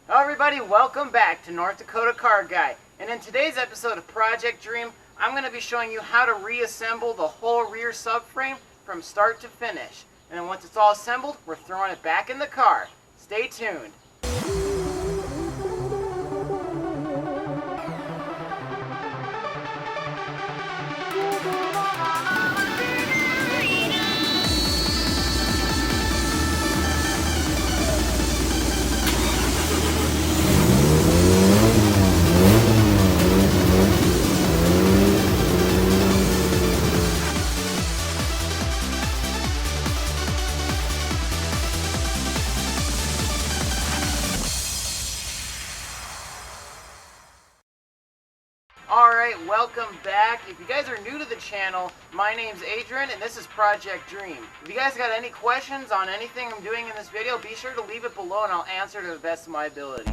Hello everybody, welcome back to North Dakota Car Guy. And in today's episode of Project Dream, I'm going to be showing you how to reassemble the whole rear subframe from start to finish. And then once it's all assembled, we're throwing it back in the car. Stay tuned. Alright, welcome back. If you guys are new to the channel, my name's Adrian and this is Project Dream. If you guys got any questions on anything I'm doing in this video, be sure to leave it below and I'll answer to the best of my ability.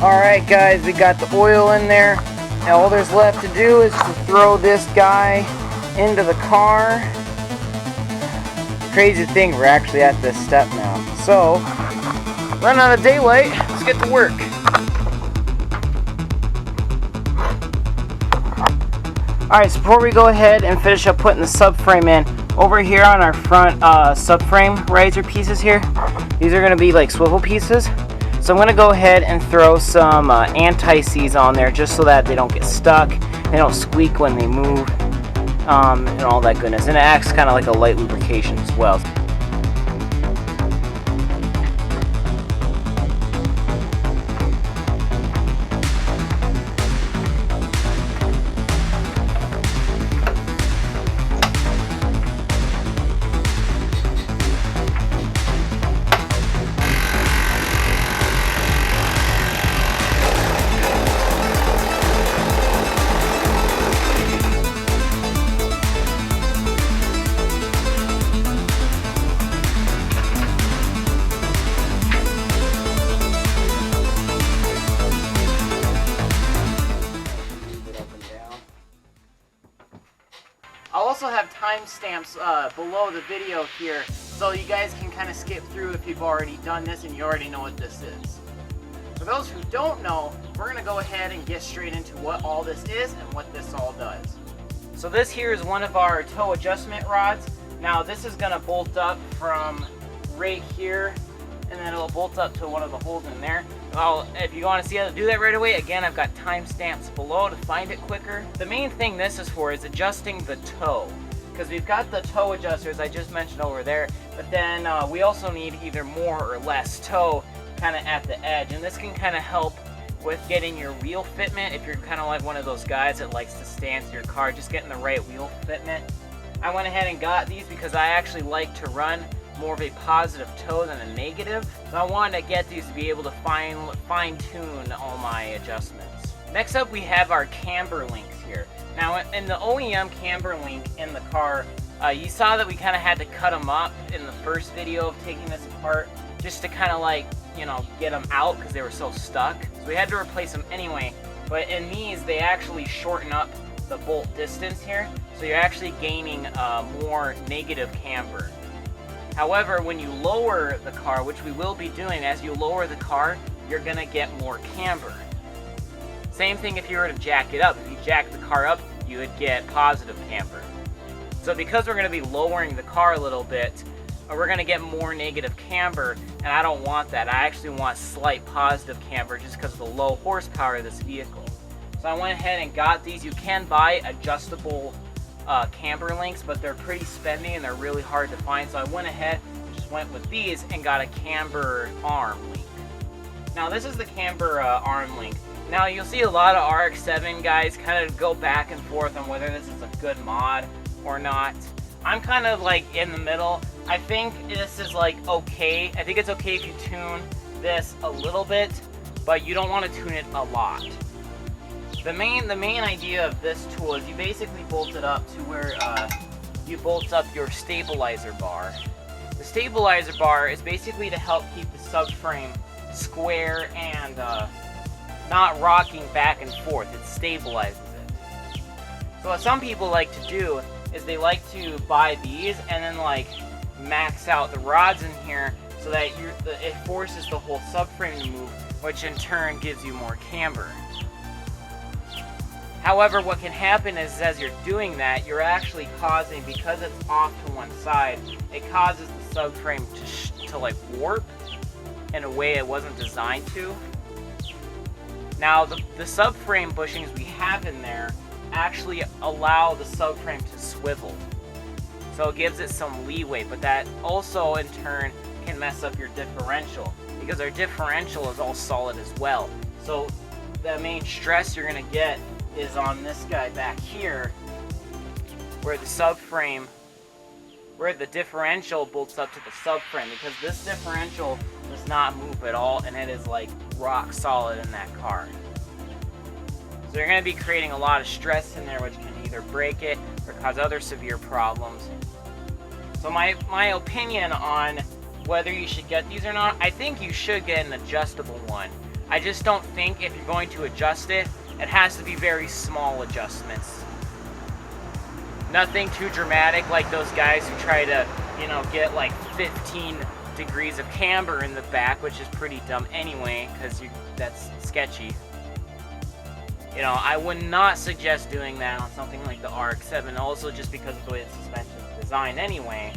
Alright guys, we got the oil in there. Now all there's left to do is to throw this guy into the car. Crazy thing, we're actually at this step now. So, running out of daylight, let's get to work. Alright, so before we go ahead and finish up putting the subframe in, over here on our front subframe riser pieces here, these are going to be like swivel pieces. So I'm going to go ahead and throw some anti-seize on there just so that they don't get stuck, they don't squeak when they move, and all that goodness. And it acts kind of like a light lubrication as well. I'll also have timestamps below the video here so you guys can kind of skip through if you've already done this and you already know what this is. For those who don't know, we're going to go ahead and get straight into what all this is and what this all does. So this here is one of our toe adjustment rods. Now this is going to bolt up from right here and then it'll bolt up to one of the holes in there. If you want to see how to do that right away, again, I've got timestamps below to find it quicker. The main thing this is for is adjusting the toe, because we've got the toe adjusters I just mentioned over there, but then we also need either more or less toe kind of at the edge, and this can kind of help with getting your wheel fitment. If you're kind of like one of those guys that likes to stand to your car, just getting the right wheel fitment. I went ahead and got these because I actually like to run more of a positive toe than a negative. So I wanted to get these to be able to fine-tune all my adjustments. Next up we have our Camber Links here. Now in the OEM Camber Link in the car, you saw that we kind of had to cut them up in the first video of taking this apart, just to kind of like you know, get them out because they were so stuck. So we had to replace them anyway. But in these, they actually shorten up the bolt distance here, so you're actually gaining more negative camber. However, when you lower the car, which we will be doing, as you lower the car, you're gonna get more camber. Same thing if you were to jack it up. If you jack the car up, you would get positive camber. So because we're gonna be lowering the car a little bit, we're gonna get more negative camber, and I don't want that. I actually want slight positive camber just because of the low horsepower of this vehicle. So I went ahead and got these. You can buy adjustable camber links, but they're pretty spendy and they're really hard to find. So I went ahead and just went with these and got a camber arm link. Now this is the camber arm link. Now you'll see a lot of RX7 guys kind of go back and forth on whether this is a good mod or not. I'm kind of like in the middle. I think this is like okay. I think it's okay if you tune this a little bit, but you don't want to tune it a lot. The main idea of this tool is you basically bolt it up to where you bolt up your stabilizer bar. The stabilizer bar is basically to help keep the subframe square and not rocking back and forth. It stabilizes it. So what some people like to do is they like to buy these and then like max out the rods in here so that it forces the whole subframe to move, which in turn gives you more camber. However, what can happen is as you're doing that, you're actually causing, because it's off to one side, it causes the subframe to like warp in a way it wasn't designed to. Now, the subframe bushings we have in there actually allow the subframe to swivel. So it gives it some leeway, but that also in turn can mess up your differential because our differential is all solid as well. So the main stress you're gonna get is on this guy back here where the differential bolts up to the subframe, because this differential does not move at all and it is like rock solid in that car. So you're going to be creating a lot of stress in there, which can either break it or cause other severe problems. So my opinion on whether you should get these or not, I think you should get an adjustable one. I just don't think if you're going to adjust it, it has to be very small adjustments. Nothing too dramatic like those guys who try to, you know, get like 15 degrees of camber in the back, which is pretty dumb anyway, because that's sketchy. You know, I would not suggest doing that on something like the RX7, also just because of the way the suspension is designed anyway.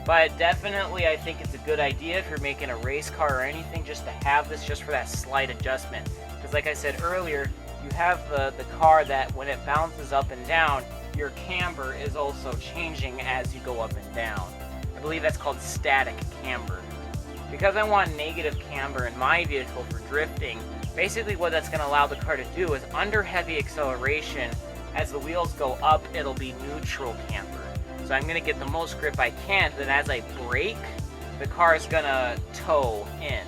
But definitely I think it's a good idea if you're making a race car or anything, just to have this just for that slight adjustment. Because like I said earlier, you have the car that when it bounces up and down, your camber is also changing as you go up and down. I believe that's called static camber. Because I want negative camber in my vehicle for drifting, basically what that's going to allow the car to do is under heavy acceleration, as the wheels go up, it'll be neutral camber. So I'm going to get the most grip I can, then as I brake, the car is going to toe in.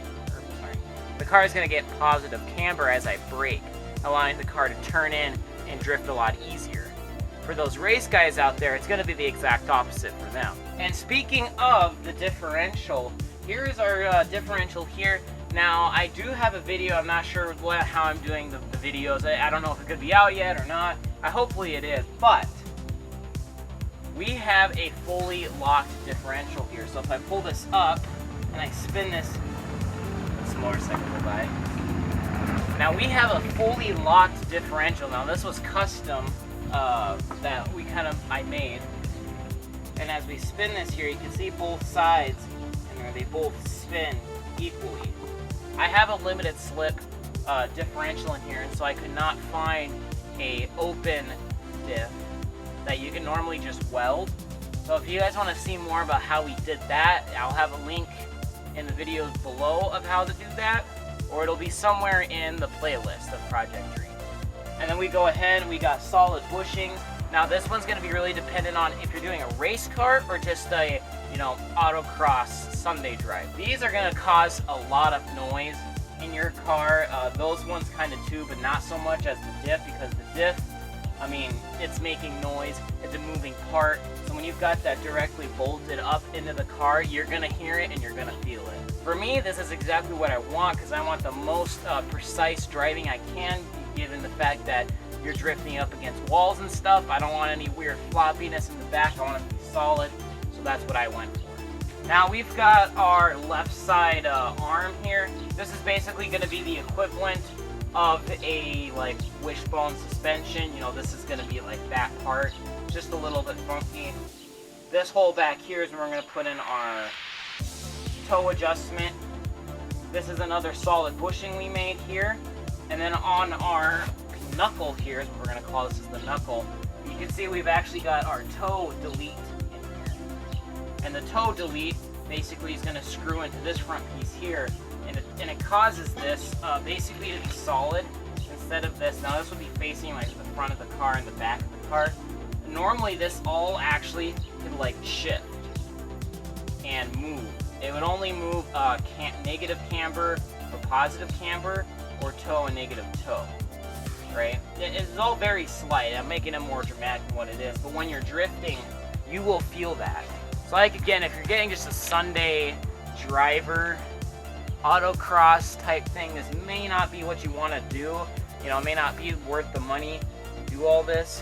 The car is going to get positive camber as I brake, allowing the car to turn in and drift a lot easier. For those race guys out there, it's going to be the exact opposite for them. And speaking of the differential, here is our differential here. Now, I do have a video. I'm not sure how I'm doing the videos. I don't know if it could be out yet or not. Hopefully it is. But we have a fully locked differential here. So if I pull this up and I spin this, this motorcycle will by. Now we have a fully locked differential. Now this was custom that I made. And as we spin this here, you can see both sides, and they both spin equally. I have a limited slip differential in here, and so I could not find a open diff that you can normally just weld. So if you guys want to see more about how we did that, I'll have a link in the videos below of how to do that, or it'll be somewhere in the playlist of Project Dream. And then we go ahead and we got solid bushings. Now this one's going to be really dependent on if you're doing a race car or just a, you know, autocross Sunday drive. These are going to cause a lot of noise in your car. Those ones kind of too, but not so much as the diff, because the diff, I mean, it's making noise, it's a moving part. So when you've got that directly bolted up into the car, you're going to hear it and you're going to feel it. For me, this is exactly what I want because I want the most precise driving I can, given the fact that you're drifting up against walls and stuff. I don't want any weird floppiness in the back. I want it to be solid, so that's what I went for. Now we've got our left side arm here. This is basically going to be the equivalent of a like wishbone suspension. You know, this is going to be like that part, just a little bit funky. This hole back here is where we're going to put in our toe adjustment. This is another solid bushing we made here. And then on our knuckle here, is what we're going to call this is the knuckle. You can see we've actually got our toe delete in here. And the toe delete basically is going to screw into this front piece here. And it causes this basically to be solid instead of this. Now this would be facing like the front of the car and the back of the car. Normally this all actually could like shift and move. It would only move negative camber or positive camber, or toe and negative toe, right? It's all very slight. I'm making it more dramatic than what it is, but when you're drifting, you will feel that. So like again, if you're getting just a Sunday driver, autocross type thing, this may not be what you want to do. You know, it may not be worth the money to do all this,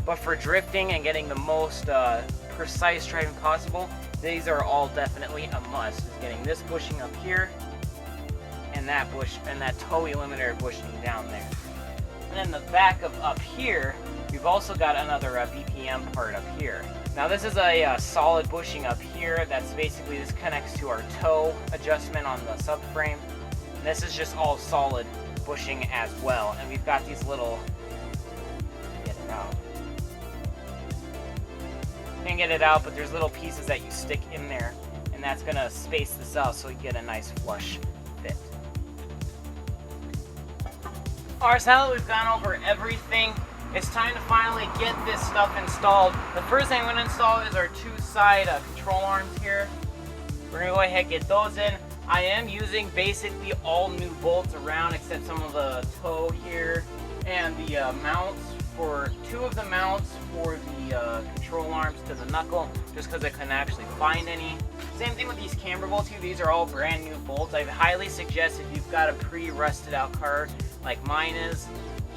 but for drifting and getting the most precise driving possible, these are all definitely a must. Is getting this bushing up here and that bush and that toe eliminator bushing down there. And then the back of up here, we've also got another BPM part up here. Now this is a solid bushing up here. That's basically, this connects to our toe adjustment on the subframe. And this is just all solid bushing as well. And we've got these little, get it out. Can't get it out, but there's little pieces that you stick in there, and that's gonna space this out so you get a nice flush fit. Alright, so now that we've gone over everything, it's time to finally get this stuff installed. The first thing I'm gonna install is our two side control arms here. We're gonna go ahead and get those in. I am using basically all new bolts around except some of the toe here and the mounts. For two of the mounts for the control arms to the knuckle, just because I couldn't actually find any. Same thing with these camber bolts here. These are all brand new bolts. I highly suggest if you've got a pre-rusted out car like mine is,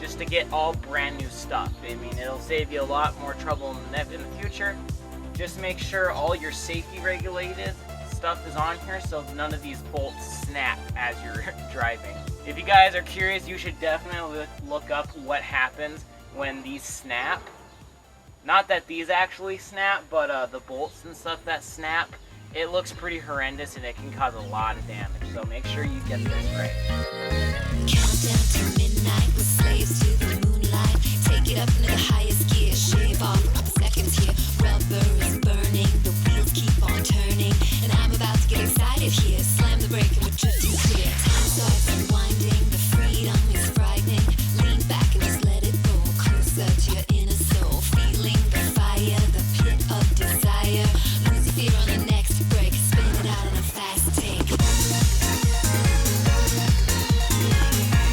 just to get all brand new stuff. I mean, it'll save you a lot more trouble in the future. Just make sure all your safety regulated stuff is on here so none of these bolts snap as you're driving. If you guys are curious, you should definitely look up what happens when these snap. Not that these actually snap, but the bolts and stuff that snap, it looks pretty horrendous and it can cause a lot of damage. So make sure you get this right. Countdown to midnight, we're slaves to the moonlight. Take it up into the highest gear.